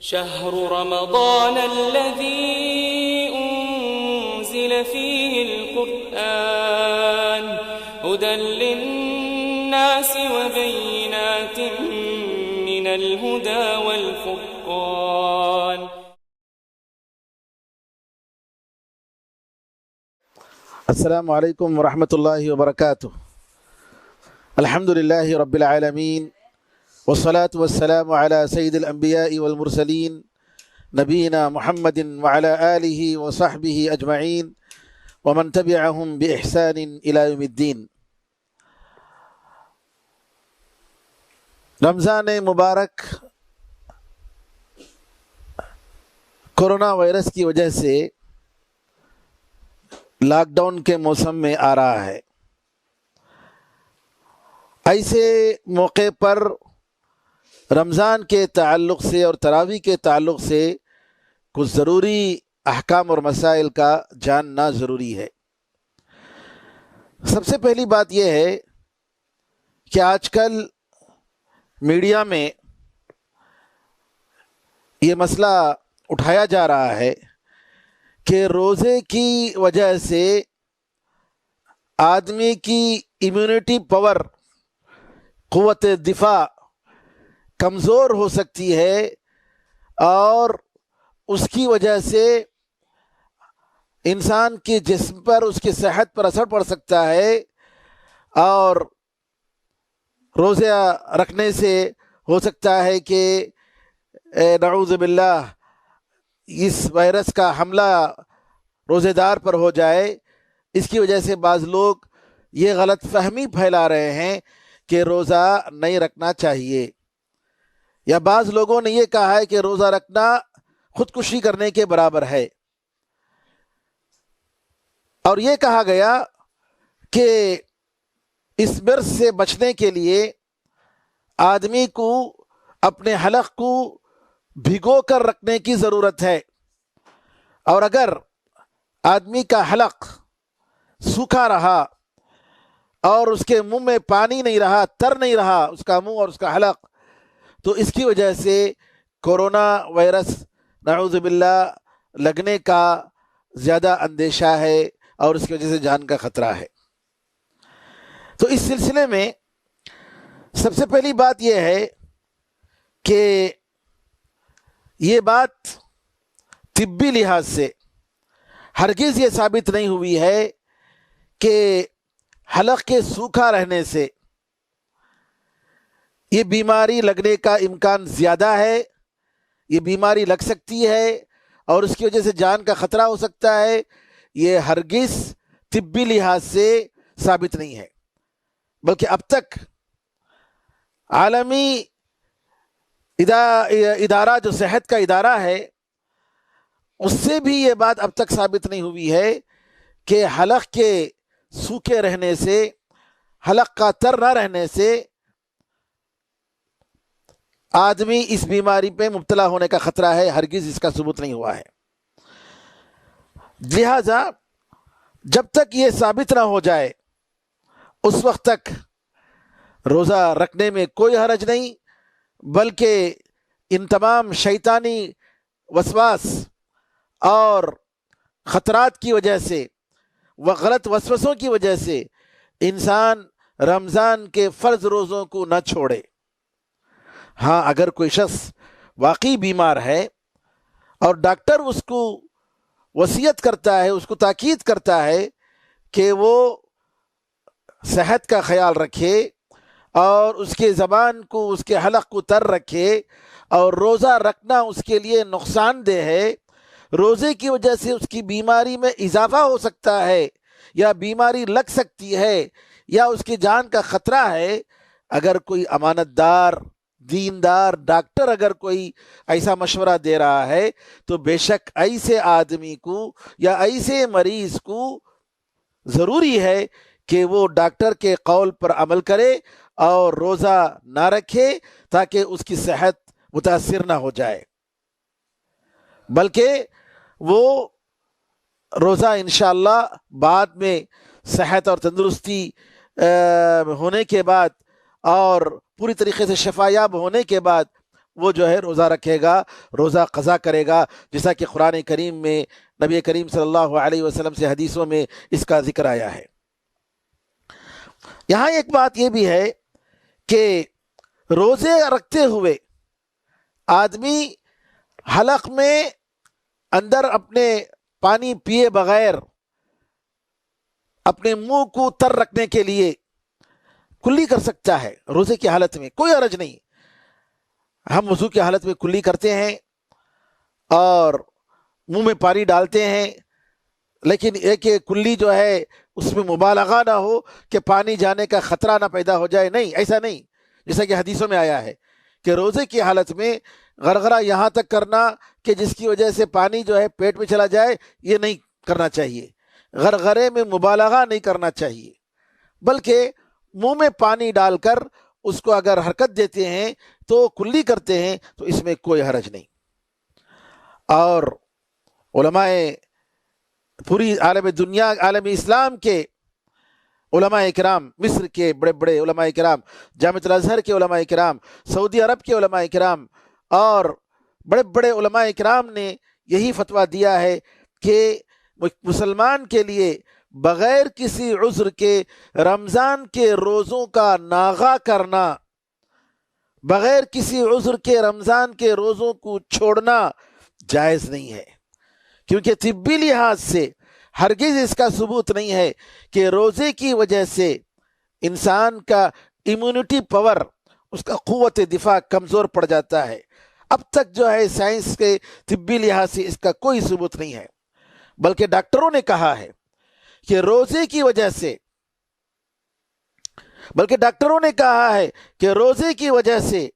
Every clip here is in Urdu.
شهر رمضان الذي أنزل فيه القرآن هدى للناس وبينات من الهدى والفرقان. السلام علیکم ورحمۃ اللہ وبرکاتہ. الحمد للہ رب العالمین والصلاة والسلام على سید الانبیاء والمرسلین نبینا محمد وعلى آلہ وصحبہ اجمعین ومن تبعہم بإحسان الى یوم الدین. رمضان مبارک کورونا وائرس کی وجہ سے لاک ڈاؤن کے موسم میں آ رہا ہے. ایسے موقع پر رمضان کے تعلق سے اور تراویح کے تعلق سے کچھ ضروری احکام اور مسائل کا جاننا ضروری ہے. سب سے پہلی بات یہ ہے کہ آج کل میڈیا میں یہ مسئلہ اٹھایا جا رہا ہے کہ روزے کی وجہ سے آدمی کی امیونٹی پاور، قوت دفاع کمزور ہو سکتی ہے اور اس کی وجہ سے انسان کے جسم پر، اس کی صحت پر اثر پڑ سکتا ہے اور روزہ رکھنے سے ہو سکتا ہے کہ نعوذ باللہ اس وائرس کا حملہ روزے دار پر ہو جائے. اس کی وجہ سے بعض لوگ یہ غلط فہمی پھیلا رہے ہیں کہ روزہ نہیں رکھنا چاہیے، یا بعض لوگوں نے یہ کہا ہے کہ روزہ رکھنا خودکشی کرنے کے برابر ہے، اور یہ کہا گیا کہ اس مرض سے بچنے کے لیے آدمی کو اپنے حلق کو بھگو کر رکھنے کی ضرورت ہے، اور اگر آدمی کا حلق سوکھا رہا اور اس کے منہ میں پانی نہیں رہا، تر نہیں رہا اس کا منہ اور اس کا حلق، تو اس کی وجہ سے کورونا وائرس نعوذ باللہ لگنے کا زیادہ اندیشہ ہے اور اس کی وجہ سے جان کا خطرہ ہے. تو اس سلسلے میں سب سے پہلی بات یہ ہے کہ یہ بات طبی لحاظ سے ہرگز یہ ثابت نہیں ہوئی ہے کہ حلق کے سوکھا رہنے سے یہ بیماری لگنے کا امکان زیادہ ہے. یہ بیماری لگ سکتی ہے اور اس کی وجہ سے جان کا خطرہ ہو سکتا ہے. یہ ہرگز طبی لحاظ سے ثابت نہیں ہے، بلکہ اب تک عالمی ادارہ جو صحت کا ادارہ ہے اس سے بھی یہ بات اب تک ثابت نہیں ہوئی ہے کہ حلق کے سوکھے رہنے سے، حلق کا تر نہ رہنے سے آدمی اس بیماری پہ مبتلا ہونے کا خطرہ ہے. ہرگز اس کا ثبوت نہیں ہوا ہے. لہذا جب تک یہ ثابت نہ ہو جائے اس وقت تک روزہ رکھنے میں کوئی حرج نہیں، بلکہ ان تمام شیطانی وسواس اور خطرات کی وجہ سے و غلط وسوسوں کی وجہ سے انسان رمضان کے فرض روزوں کو نہ چھوڑے. ہاں، اگر کوئی شخص واقعی بیمار ہے اور ڈاکٹر اس کو وصیت کرتا ہے، اس کو تاکید کرتا ہے کہ وہ صحت کا خیال رکھے اور اس کے زبان کو، اس کے حلق کو تر رکھے، اور روزہ رکھنا اس کے لیے نقصان دہ ہے، روزے کی وجہ سے اس کی بیماری میں اضافہ ہو سکتا ہے یا بیماری لگ سکتی ہے یا اس کی جان کا خطرہ ہے، اگر کوئی امانت دار، دیندار ڈاکٹر اگر کوئی ایسا مشورہ دے رہا ہے تو بے شک ایسے آدمی کو یا ایسے مریض کو ضروری ہے کہ وہ ڈاکٹر کے قول پر عمل کرے اور روزہ نہ رکھے تاکہ اس کی صحت متاثر نہ ہو جائے، بلکہ وہ روزہ انشاءاللہ بعد میں صحت اور تندرستی ہونے کے بعد اور پوری طریقے سے شفا یاب ہونے کے بعد وہ جو ہے روزہ رکھے گا، روزہ قضا کرے گا، جیسا کہ قرآن کریم میں نبی کریم صلی اللہ علیہ وسلم سے حدیثوں میں اس کا ذکر آیا ہے۔ یہاں ایک بات یہ بھی ہے کہ روزے رکھتے ہوئے آدمی حلق میں اندر اپنے پانی پیے بغیر اپنے منہ کو تر رکھنے کے لیے کلی کر سکتا ہے روزے کی حالت میں، کوئی حرج نہیں۔ ہم وضو کی حالت میں کلی کرتے ہیں اور منہ میں پانی ڈالتے ہیں، لیکن ایک کلی جو ہے اس میں مبالغہ نہ ہو کہ پانی جانے کا خطرہ نہ پیدا ہو جائے، نہیں، ایسا نہیں، جیسا کہ حدیثوں میں آیا ہے کہ روزے کی حالت میں غرغرہ یہاں تک کرنا کہ جس کی وجہ سے پانی جو ہے پیٹ میں چلا جائے، یہ نہیں کرنا چاہیے۔ غرغرے میں مبالغہ نہیں کرنا چاہیے، بلکہ منہ میں پانی ڈال کر اس کو اگر حرکت دیتے ہیں تو کلی کرتے ہیں تو اس میں کوئی حرج نہیں۔ اور علماء پوری عالم دنیا، عالم اسلام کے علماء کرام، مصر کے بڑے بڑے علماء کرام، جامعۃ الازہر کے علماء کرام، سعودی عرب کے علماء کرام اور بڑے بڑے علماء کرام نے یہی فتویٰ دیا ہے کہ مسلمان کے لیے بغیر کسی عذر کے رمضان کے روزوں کا ناغہ کرنا، بغیر کسی عذر کے رمضان کے روزوں کو چھوڑنا جائز نہیں ہے، کیونکہ طبی لحاظ سے ہرگز اس کا ثبوت نہیں ہے کہ روزے کی وجہ سے انسان کا امیونٹی پاور، اس کا قوت دفاع کمزور پڑ جاتا ہے۔ اب تک جو ہے سائنس کے طبی لحاظ سے اس کا کوئی ثبوت نہیں ہے، بلکہ ڈاکٹروں نے کہا ہے کہ روزے کی وجہ سے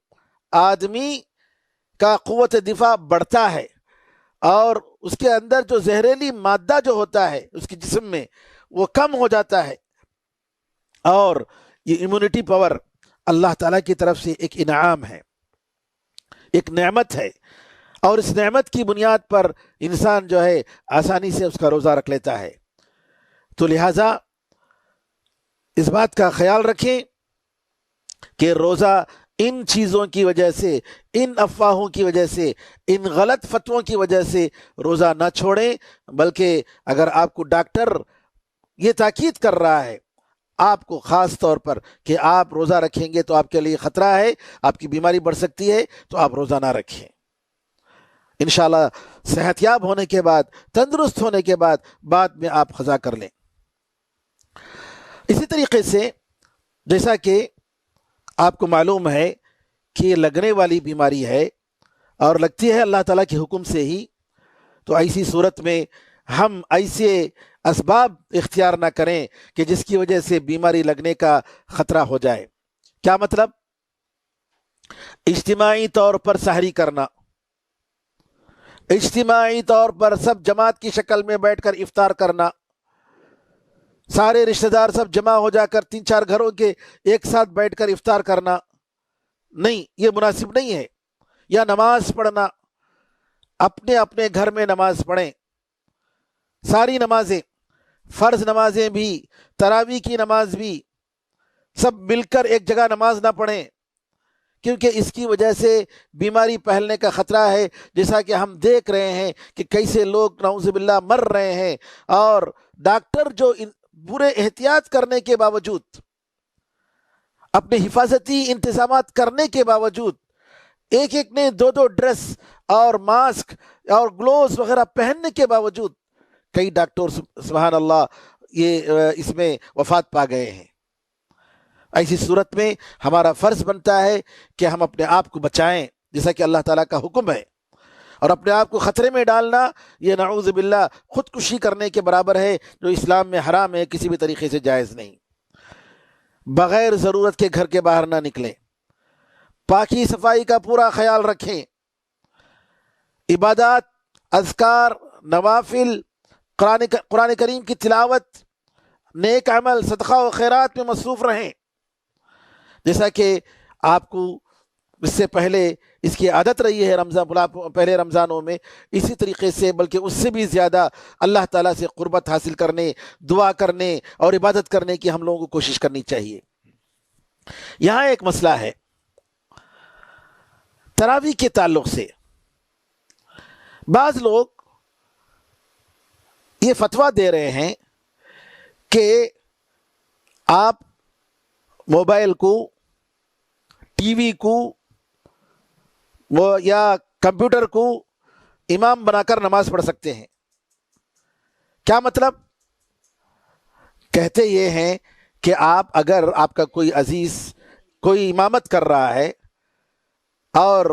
آدمی کا قوت دفاع بڑھتا ہے اور اس کے اندر جو زہریلی مادہ جو ہوتا ہے اس کے جسم میں وہ کم ہو جاتا ہے، اور یہ امیونٹی پاور اللہ تعالیٰ کی طرف سے ایک انعام ہے، ایک نعمت ہے، اور اس نعمت کی بنیاد پر انسان جو ہے آسانی سے اس کا روزہ رکھ لیتا ہے۔ تو لہٰذا اس بات کا خیال رکھیں کہ روزہ ان چیزوں کی وجہ سے، ان افواہوں کی وجہ سے، ان غلط فتووں کی وجہ سے روزہ نہ چھوڑیں، بلکہ اگر آپ کو ڈاکٹر یہ تاکید کر رہا ہے آپ کو خاص طور پر کہ آپ روزہ رکھیں گے تو آپ کے لیے خطرہ ہے، آپ کی بیماری بڑھ سکتی ہے، تو آپ روزہ نہ رکھیں۔ انشاءاللہ صحت یاب ہونے کے بعد، تندرست ہونے کے بعد میں آپ قضا کر لیں۔ اسی طریقے سے جیسا کہ آپ کو معلوم ہے کہ یہ لگنے والی بیماری ہے اور لگتی ہے اللہ تعالیٰ کے حکم سے ہی، تو ایسی صورت میں ہم ایسے اسباب اختیار نہ کریں کہ جس کی وجہ سے بیماری لگنے کا خطرہ ہو جائے۔ کیا مطلب؟ اجتماعی طور پر سحری کرنا، اجتماعی طور پر سب جماعت کی شکل میں بیٹھ کر افطار کرنا، سارے رشتہ دار سب جمع ہو جا کر 3-4 گھروں کے ایک ساتھ بیٹھ کر افطار کرنا، نہیں، یہ مناسب نہیں ہے۔ یا نماز پڑھنا، اپنے اپنے گھر میں نماز پڑھیں، ساری نمازیں، فرض نمازیں بھی، تراویح کی نماز بھی، سب مل کر ایک جگہ نماز نہ پڑھیں، کیونکہ اس کی وجہ سے بیماری پھیلنے کا خطرہ ہے، جیسا کہ ہم دیکھ رہے ہیں کہ کیسے لوگ نعوذ باللہ مر رہے ہیں، اور ڈاکٹر جو پورے احتیاط کرنے کے باوجود، اپنے حفاظتی انتظامات کرنے کے باوجود، ایک ایک نے 2 ڈریس اور ماسک اور گلوز وغیرہ پہننے کے باوجود کئی ڈاکٹر سبحان اللہ یہ اس میں وفات پا گئے ہیں۔ ایسی صورت میں ہمارا فرض بنتا ہے کہ ہم اپنے آپ کو بچائیں، جیسا کہ اللہ تعالیٰ کا حکم ہے، اور اپنے آپ کو خطرے میں ڈالنا یہ نعوذ باللہ خودکشی کرنے کے برابر ہے، جو اسلام میں حرام ہے، کسی بھی طریقے سے جائز نہیں۔ بغیر ضرورت کے گھر کے باہر نہ نکلیں، پاکی صفائی کا پورا خیال رکھیں، عبادات، اذکار، نوافل، قرآن کریم کی تلاوت، نیک عمل، صدقہ و خیرات میں مصروف رہیں، جیسا کہ آپ کو اس سے پہلے اس کی عادت رہی ہے پہلے رمضانوں میں، اسی طریقے سے بلکہ اس سے بھی زیادہ اللہ تعالیٰ سے قربت حاصل کرنے، دعا کرنے اور عبادت کرنے کی ہم لوگوں کو کوشش کرنی چاہیے۔ یہاں ایک مسئلہ ہے، تراویح کے تعلق سے بعض لوگ یہ فتویٰ دے رہے ہیں کہ آپ موبائل کو، ٹی وی کو یا کمپیوٹر کو امام بنا کر نماز پڑھ سکتے ہیں۔ کیا مطلب؟ کہتے یہ ہیں کہ اگر آپ کا کوئی عزیز کوئی امامت کر رہا ہے اور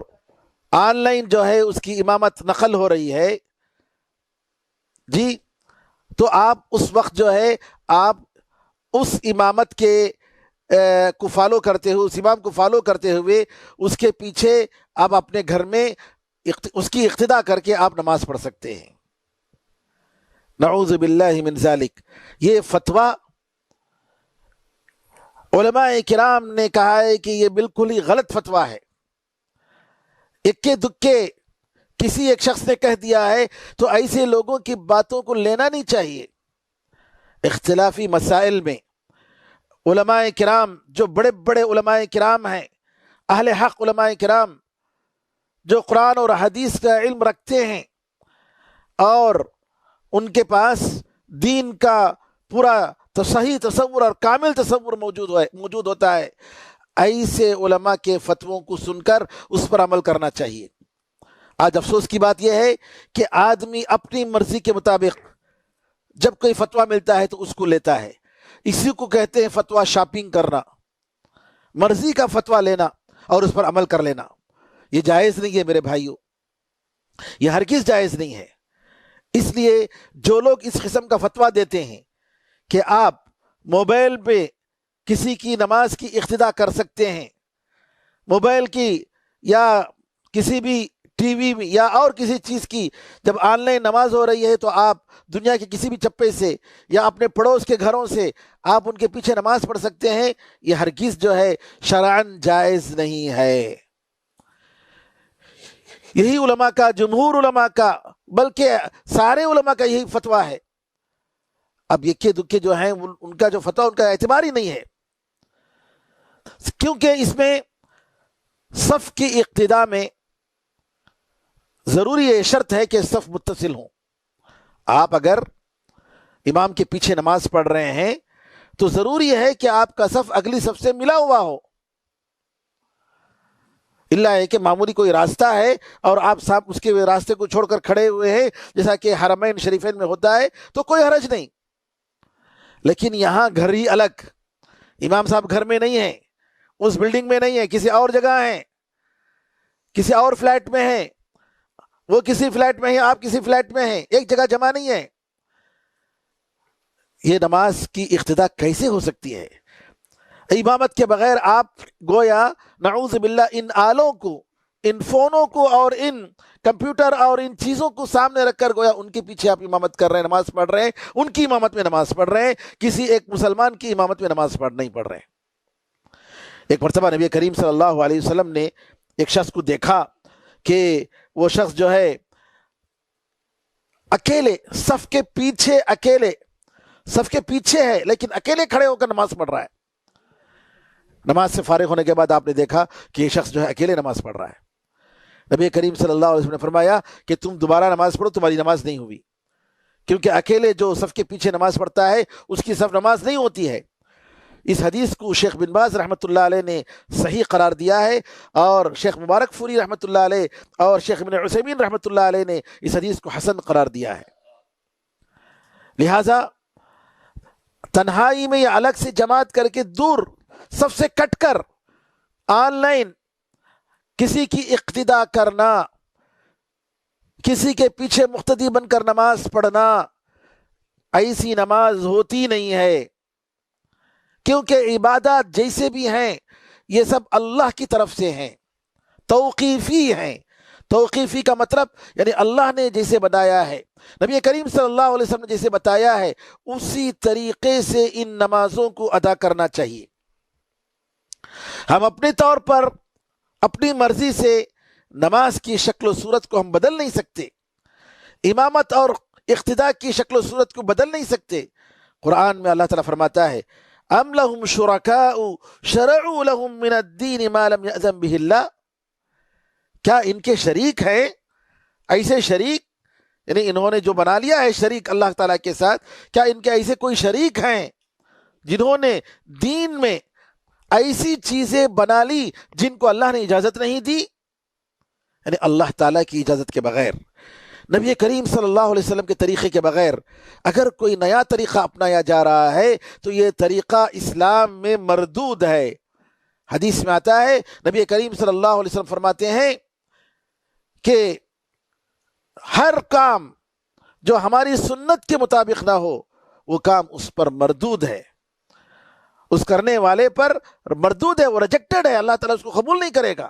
آن لائن جو ہے اس کی امامت نقل ہو رہی ہے جی، تو آپ اس وقت جو ہے آپ اس امامت کے کو فالو کرتے ہوئے، اس امام کو فالو کرتے ہوئے اس کے پیچھے آپ اپنے گھر میں اس کی اقتداء کر کے آپ نماز پڑھ سکتے ہیں۔ نعوذ باللہ من ذالک۔ یہ فتویٰ علماء کرام نے کہا ہے کہ یہ بالکل ہی غلط فتویٰ ہے۔ اکے دکے کسی ایک شخص نے کہہ دیا ہے تو ایسے لوگوں کی باتوں کو لینا نہیں چاہیے۔ اختلافی مسائل میں علماء کرام، جو بڑے بڑے علماء کرام ہیں، اہل حق علماء کرام، جو قرآن اور حدیث کا علم رکھتے ہیں اور ان کے پاس دین کا پورا صحیح تصور اور کامل تصور موجود ہوتا ہے، ایسے علماء کے فتووں کو سن کر اس پر عمل کرنا چاہیے۔ آج افسوس کی بات یہ ہے کہ آدمی اپنی مرضی کے مطابق جب کوئی فتویٰ ملتا ہے تو اس کو لیتا ہے۔ اسی کو کہتے ہیں فتویٰ شاپنگ کرنا، مرضی کا فتویٰ لینا اور اس پر عمل کر لینا۔ یہ جائز نہیں ہے میرے بھائیوں، یہ ہرگز جائز نہیں ہے۔ اس لیے جو لوگ اس قسم کا فتویٰ دیتے ہیں کہ آپ موبائل پہ کسی کی نماز کی اقتداء کر سکتے ہیں، موبائل کی یا کسی بھی ٹی وی میں یا اور کسی چیز کی جب آن لائن نماز ہو رہی ہے تو آپ دنیا کے کسی بھی چپے سے یا اپنے پڑوس کے گھروں سے آپ ان کے پیچھے نماز پڑھ سکتے ہیں، یہ ہرگز جو ہے شرعاً جائز نہیں ہے۔ یہی علماء کا، جمہور علماء کا، بلکہ سارے علماء کا یہی فتویٰ ہے۔ اب یکے دکے جو ہیں ان کا جو فتویٰ ان کا اعتبار ہی نہیں ہے، کیونکہ اس میں صف کی اقتداء میں ضروری یہ شرط ہے کہ صف متصل ہوں۔ آپ اگر امام کے پیچھے نماز پڑھ رہے ہیں تو ضروری ہے کہ آپ کا صف اگلی صف سے ملا ہوا ہو۔ اللہ ہے کہ معمولی کوئی راستہ ہے اور آپ صاحب اس کے راستے کو چھوڑ کر کھڑے ہوئے ہیں، جیسا کہ حرمین شریفین میں ہوتا ہے، تو کوئی حرج نہیں۔ لیکن یہاں گھر ہی الگ، امام صاحب گھر میں نہیں ہیں، اس بلڈنگ میں نہیں ہے، کسی اور جگہ ہیں، کسی اور فلیٹ میں ہیں، وہ کسی فلیٹ میں ہیں، آپ کسی فلیٹ میں ہیں، ایک جگہ جمع نہیں ہے۔ یہ نماز کی اقتداء کیسے ہو سکتی ہے؟ امامت کے بغیر آپ گویا نعوذ باللہ ان آلوں کو، ان فونوں کو اور ان کمپیوٹر اور ان چیزوں کو سامنے رکھ کر گویا ان کے پیچھے آپ امامت کر رہے ہیں، نماز پڑھ رہے ہیں، ان کی امامت میں نماز پڑھ رہے ہیں، کسی ایک مسلمان کی امامت میں نماز نہیں پڑھ رہے ہیں۔ ایک مرتبہ نبی کریم صلی اللہ علیہ وسلم نے ایک شخص کو دیکھا کہ وہ شخص جو ہے اکیلے صف کے پیچھے ہے لیکن اکیلے کھڑے ہو کر نماز پڑھ رہا ہے۔ نماز سے فارغ ہونے کے بعد آپ نے دیکھا کہ یہ شخص جو ہے اکیلے نماز پڑھ رہا ہے۔ نبی کریم صلی اللہ علیہ وسلم نے فرمایا کہ تم دوبارہ نماز پڑھو، تمہاری نماز نہیں ہوئی، کیونکہ اکیلے جو صف کے پیچھے نماز پڑھتا ہے اس کی صف نماز نہیں ہوتی ہے۔ اس حدیث کو شیخ بن باز رحمۃ اللہ علیہ نے صحیح قرار دیا ہے، اور شیخ مبارک فوری رحمۃ اللہ علیہ اور شیخ ابن عثیمین رحمۃ اللہ علیہ نے اس حدیث کو حسن قرار دیا ہے۔ لہٰذا تنہائی میں یا الگ سے جماعت کر کے دور سب سے کٹ کر آن لائن کسی کی اقتداء کرنا، کسی کے پیچھے مقتدی بن کر نماز پڑھنا، ایسی نماز ہوتی نہیں ہے، کیونکہ عبادات جیسے بھی ہیں یہ سب اللہ کی طرف سے ہیں، توقیفی ہیں۔ توقیفی کا مطلب یعنی اللہ نے جیسے بتایا ہے، نبی کریم صلی اللہ علیہ وسلم نے جیسے بتایا ہے، اسی طریقے سے ان نمازوں کو ادا کرنا چاہیے۔ ہم اپنے طور پر اپنی مرضی سے نماز کی شکل و صورت کو ہم بدل نہیں سکتے، امامت اور اقتداء کی شکل و صورت کو بدل نہیں سکتے۔ قرآن میں اللہ تعالیٰ فرماتا ہے ام لہم شرکاء شرعوا لہم من الدین ما لم یأذن بہ اللہ، کیا ان کے شریک ہیں؟ ایسے شریک یعنی انہوں نے جو بنا لیا ہے شریک اللہ تعالیٰ کے ساتھ، کیا ان کے ایسے کوئی شریک ہیں جنہوں نے دین میں ایسی چیزیں بنا لی جن کو اللہ نے اجازت نہیں دی؟ یعنی اللہ تعالیٰ کی اجازت کے بغیر، نبی کریم صلی اللہ علیہ وسلم کے طریقے کے بغیر اگر کوئی نیا طریقہ اپنایا جا رہا ہے تو یہ طریقہ اسلام میں مردود ہے۔ حدیث میں آتا ہے، نبی کریم صلی اللہ علیہ وسلم فرماتے ہیں کہ ہر کام جو ہماری سنت کے مطابق نہ ہو وہ کام اس پر مردود ہے، اس کرنے والے پر مردود ہے، وہ ریجیکٹڈ ہے، اللہ تعالیٰ اس کو قبول نہیں کرے گا۔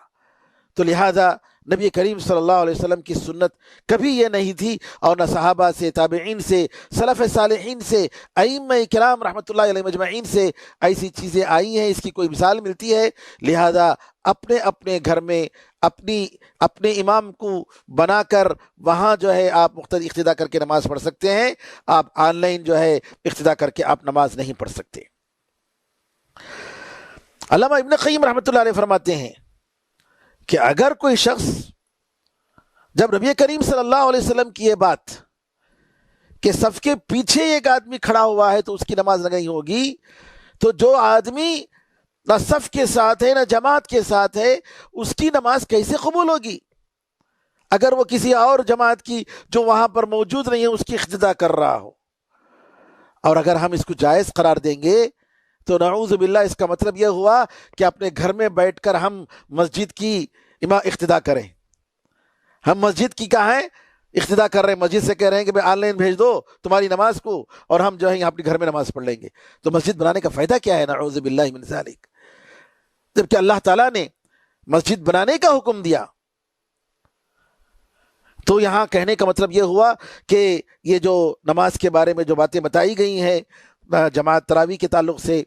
تو لہٰذا نبی کریم صلی اللہ علیہ وسلم کی سنت کبھی یہ نہیں تھی، اور نہ صحابہ سے، تابعین سے، سلف صالحین سے، ائمہ کرام رحمۃ اللہ علیہ مجمعین سے ایسی چیزیں آئی ہیں، اس کی کوئی مثال ملتی ہے؟ لہذا اپنے اپنے گھر میں اپنے امام کو بنا کر وہاں جو ہے آپ مقتدی اقتداء کر کے نماز پڑھ سکتے ہیں، آپ آن لائن جو ہے اقتداء کر کے آپ نماز نہیں پڑھ سکتے۔ علامہ ابن قیم رحمۃ اللہ علیہ فرماتے ہیں کہ اگر کوئی شخص، جب نبی کریم صلی اللہ علیہ وسلم کی یہ بات کہ صف کے پیچھے ایک آدمی کھڑا ہوا ہے تو اس کی نماز نہیں ہوگی، تو جو آدمی نہ صف کے ساتھ ہے نہ جماعت کے ساتھ ہے اس کی نماز کیسے قبول ہوگی؟ اگر وہ کسی اور جماعت کی جو وہاں پر موجود نہیں ہے اس کی اقتداء کر رہا ہو، اور اگر ہم اس کو جائز قرار دیں گے تو نعوذ باللہ اس کا مطلب یہ ہوا کہ اپنے گھر میں بیٹھ کر ہم مسجد کی اقتداء کریں۔ ہم مسجد کی کہاں ہے اقتداء کر رہے ہیں، مسجد سے کہہ رہے ہیں کہ آن لائن بھیج دو تمہاری نماز کو، اور ہم جو ہے یہاں اپنے گھر میں نماز پڑھ لیں گے۔ تو مسجد بنانے کا فائدہ کیا ہے؟ نعوذ باللہ من ذالک، جبکہ اللہ تعالیٰ نے مسجد بنانے کا حکم دیا۔ تو یہاں کہنے کا مطلب یہ ہوا کہ یہ جو نماز کے بارے میں جو باتیں بتائی گئی ہیں جماعت تراویح کے تعلق سے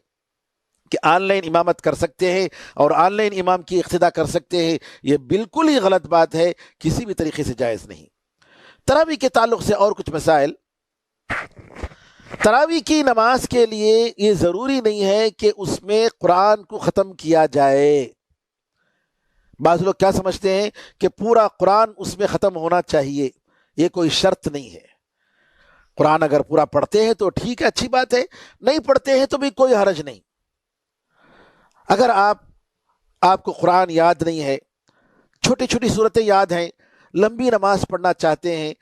کہ آن لائن امامت کر سکتے ہیں اور آن لائن امام کی اقتداء کر سکتے ہیں، یہ بالکل ہی غلط بات ہے، کسی بھی طریقے سے جائز نہیں۔ تراویح کے تعلق سے اور کچھ مسائل۔ تراویح کی نماز کے لیے یہ ضروری نہیں ہے کہ اس میں قرآن کو ختم کیا جائے۔ بعض لوگ کیا سمجھتے ہیں کہ پورا قرآن اس میں ختم ہونا چاہیے، یہ کوئی شرط نہیں ہے۔ قرآن اگر پورا پڑھتے ہیں تو ٹھیک ہے، اچھی بات ہے، نہیں پڑھتے ہیں تو بھی کوئی حرج نہیں۔ اگر آپ کو قرآن یاد نہیں ہے، چھوٹی چھوٹی صورتیں یاد ہیں، لمبی نماز پڑھنا چاہتے ہیں،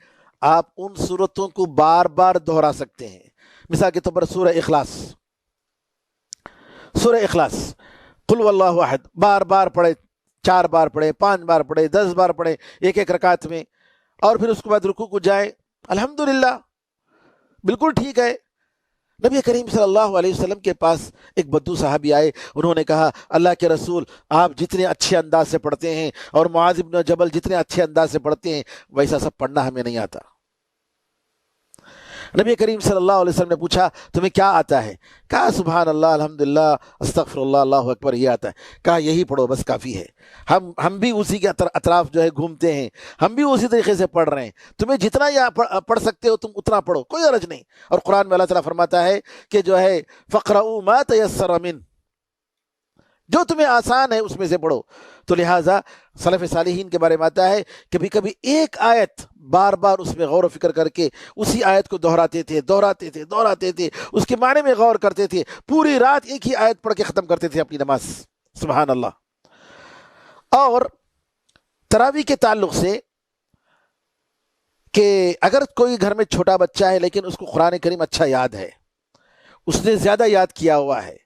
آپ ان صورتوں کو بار بار دہرا سکتے ہیں۔ مثال کے طور پر سورہ اخلاص قل واللہ احد بار بار پڑھے، 4 بار پڑھے، 5 بار پڑھے، 10 بار پڑھے ایک رکعت میں، اور پھر اس کے بعد رکوع کو جائیں، الحمدللہ، بالکل ٹھیک ہے۔ نبی کریم صلی اللہ علیہ وسلم کے پاس ایک بدو صحابی آئے، انہوں نے کہا اللہ کے رسول آپ جتنے اچھے انداز سے پڑھتے ہیں اور معاذ بن جبل جتنے اچھے انداز سے پڑھتے ہیں ویسا سب پڑھنا ہمیں نہیں آتا۔ نبی کریم صلی اللہ علیہ وسلم نے پوچھا تمہیں کیا آتا ہے؟ کہا سبحان اللہ، الحمدللہ، استغفر اللہ، اللہ اکبر، یہ آتا ہے۔ کہا یہی پڑھو بس کافی ہے، ہم بھی اسی کے اطراف جو ہے گھومتے ہیں، ہم بھی اسی طریقے سے پڑھ رہے ہیں، تمہیں جتنا یہ پڑھ سکتے ہو تم اتنا پڑھو، کوئی حرج نہیں۔ اور قرآن میں اللہ تعالیٰ فرماتا ہے کہ جو ہے فَقْرَؤُوا مَا تَيَسَّرَ مِنْ، جو تمہیں آسان ہے اس میں سے پڑھو۔ تو لہٰذا سلف صالحین کے بارے میں آتا ہے کبھی کبھی ایک آیت بار بار اس میں غور و فکر کر کے اسی آیت کو دہراتے تھے، اس کے معنی میں غور کرتے تھے، پوری رات ایک ہی آیت پڑھ کے ختم کرتے تھے اپنی نماز، سبحان اللہ۔ اور تراویح کے تعلق سے کہ اگر کوئی گھر میں چھوٹا بچہ ہے لیکن اس کو قرآن کریم اچھا یاد ہے، اس نے زیادہ یاد کیا ہوا ہے،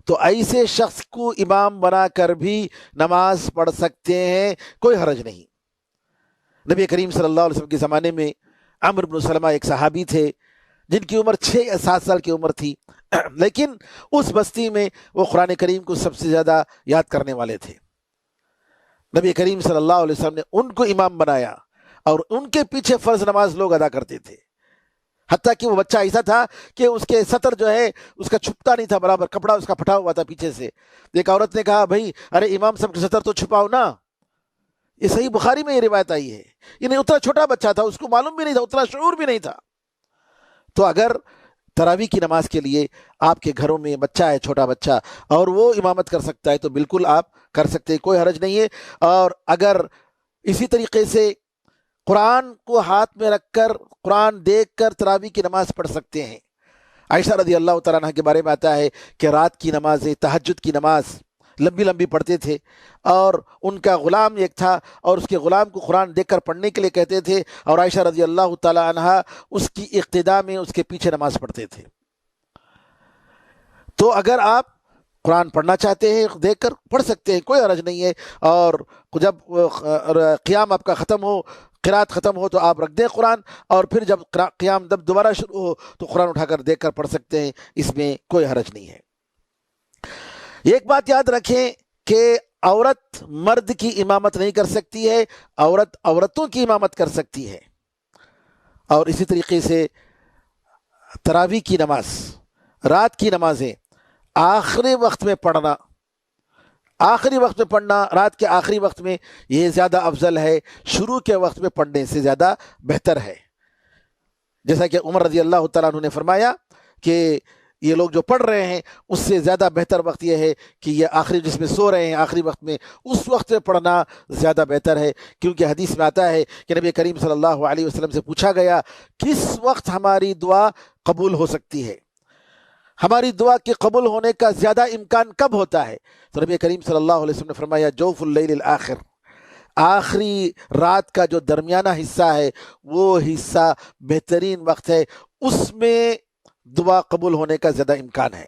تو ایسے شخص کو امام بنا کر بھی نماز پڑھ سکتے ہیں، کوئی حرج نہیں۔ نبی کریم صلی اللہ علیہ وسلم کے زمانے میں عمرو بن سلمہ ایک صحابی تھے جن کی عمر 6 یا 7 سال کی عمر تھی، لیکن اس بستی میں وہ قرآن کریم کو سب سے زیادہ یاد کرنے والے تھے۔ نبی کریم صلی اللہ علیہ وسلم نے ان کو امام بنایا اور ان کے پیچھے فرض نماز لوگ ادا کرتے تھے، حتیٰ کہ وہ بچہ ایسا تھا کہ اس کے سطر جو ہے اس کا چھپتا نہیں تھا برابر، کپڑا اس کا پھٹا ہوا تھا پیچھے سے۔ ایک عورت نے کہا بھائی ارے امام صاحب کے سطر تو چھپاؤ نا، یہ صحیح بخاری میں یہ روایت آئی ہے۔ یعنی اتنا چھوٹا بچہ تھا، اس کو معلوم بھی نہیں تھا، اتنا شعور بھی نہیں تھا۔ تو اگر تراویح کی نماز کے لیے آپ کے گھروں میں بچہ ہے، چھوٹا بچہ، اور وہ امامت کر سکتا ہے تو بالکل آپ کر سکتے ہیں، کوئی حرج نہیں ہے۔ اور اگر اسی طریقے سے قرآن کو ہاتھ میں رکھ کر قرآن دیکھ کر تراویح کی نماز پڑھ سکتے ہیں۔ عائشہ رضی اللہ تعالیٰ عنہ کے بارے میں آتا ہے کہ رات کی نمازیں، تہجد کی نماز لمبی لمبی پڑھتے تھے، اور ان کا غلام ایک تھا اور اس کے غلام کو قرآن دیکھ کر پڑھنے کے لیے کہتے تھے، اور عائشہ رضی اللہ تعالیٰ عنہ اس کی اقتداء میں اس کے پیچھے نماز پڑھتے تھے۔ تو اگر آپ قرآن پڑھنا چاہتے ہیں دیکھ کر پڑھ سکتے ہیں، کوئی حرج نہیں ہے، اور جب قیام آپ کا ختم ہو، قرات ختم ہو، تو آپ رکھ دیں قرآن، اور پھر جب قیام جب دوبارہ شروع ہو تو قرآن اٹھا کر دیکھ کر پڑھ سکتے ہیں، اس میں کوئی حرج نہیں ہے۔ ایک بات یاد رکھیں کہ عورت مرد کی امامت نہیں کر سکتی ہے، عورت عورتوں کی امامت کر سکتی ہے۔ اور اسی طریقے سے تراویح کی نماز، رات کی نمازیں آخری وقت میں پڑھنا، آخری وقت میں پڑھنا، رات کے آخری وقت میں، یہ زیادہ افضل ہے، شروع کے وقت میں پڑھنے سے زیادہ بہتر ہے۔ جیسا کہ عمر رضی اللہ تعالیٰ عنہ نے فرمایا کہ یہ لوگ جو پڑھ رہے ہیں اس سے زیادہ بہتر وقت یہ ہے کہ یہ آخری، جس میں سو رہے ہیں آخری وقت میں، اس وقت میں پڑھنا زیادہ بہتر ہے، کیونکہ حدیث میں آتا ہے کہ نبی کریم صلی اللہ علیہ وسلم سے پوچھا گیا کس وقت ہماری دعا قبول ہو سکتی ہے، ہماری دعا کے قبول ہونے کا زیادہ امکان کب ہوتا ہے؟ تو نبی کریم صلی اللہ علیہ وسلم نے فرمایا جوف اللیل الآخر، آخری رات کا جو درمیانہ حصہ ہے وہ حصہ بہترین وقت ہے، اس میں دعا قبول ہونے کا زیادہ امکان ہے۔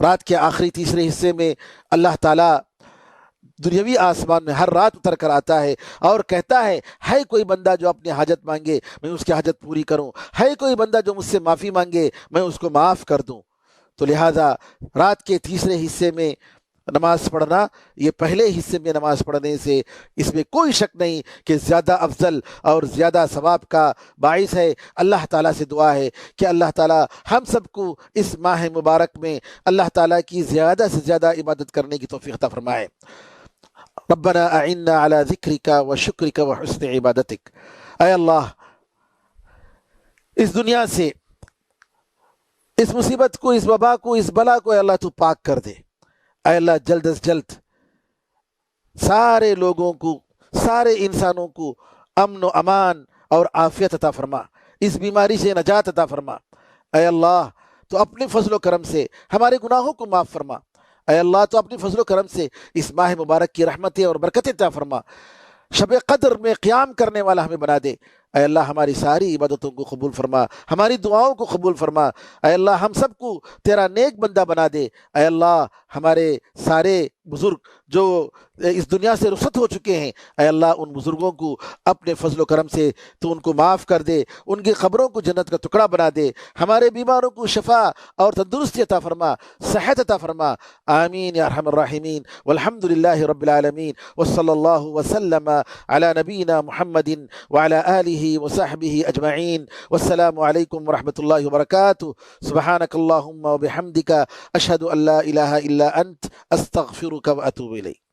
رات کے آخری تیسرے حصے میں اللہ تعالیٰ دنیاوی آسمان میں ہر رات اتر کر آتا ہے اور کہتا ہے کوئی بندہ جو اپنی حاجت مانگے میں اس کی حاجت پوری کروں، ہے کوئی بندہ جو مجھ سے معافی مانگے میں اس کو معاف کر دوں۔ تو لہٰذا رات کے تیسرے حصے میں نماز پڑھنا، یہ پہلے حصے میں نماز پڑھنے سے اس میں کوئی شک نہیں کہ زیادہ افضل اور زیادہ ثواب کا باعث ہے۔ اللہ تعالیٰ سے دعا ہے کہ اللہ تعالیٰ ہم سب کو اس ماہ مبارک میں اللہ تعالیٰ کی زیادہ سے زیادہ عبادت کرنے کی توفیق عطا فرمائے۔ ربنا اعنا على ذکرک و شکرک و حسن عبادتک۔ اے اللہ، اس دنیا سے اس مصیبت کو، اس وبا کو، اس بلا کو اے اللہ تو پاک کر دے۔ اے اللہ جلد از جلد سارے لوگوں کو، سارے انسانوں کو امن و امان اور عافیت عطا فرما، اس بیماری سے نجات عطا فرما۔ اے اللہ تو اپنے فضل و کرم سے ہمارے گناہوں کو معاف فرما۔ اے اللہ تو اپنے فضل و کرم سے اس ماہ مبارک کی رحمتیں اور برکتیں عطا فرما، شب قدر میں قیام کرنے والا ہمیں بنا دے۔ اے اللہ ہماری ساری عبادتوں کو قبول فرما، ہماری دعاؤں کو قبول فرما۔ اے اللہ ہم سب کو تیرا نیک بندہ بنا دے۔ اے اللہ ہمارے سارے بزرگ جو اس دنیا سے رخصت ہو چکے ہیں، اے اللہ ان بزرگوں کو اپنے فضل و کرم سے تو ان کو معاف کر دے، ان کی قبروں کو جنت کا ٹکڑا بنا دے، ہمارے بیماروں کو شفا اور تندرستی عطا فرما، صحت عطا فرما۔ آمین یا ارحم الراحمین، والحمد للہ رب العالمین، وصلی اللہ وسلم علی نبینا محمد وعلی آلہ وصحبہ اجمعین، والسلام علیکم ورحمۃ اللہ وبرکاتہ۔ سبحانک اللہم وبحمدک، اشہد ان لا الہ الا انت، استغفرک واتوب الیک۔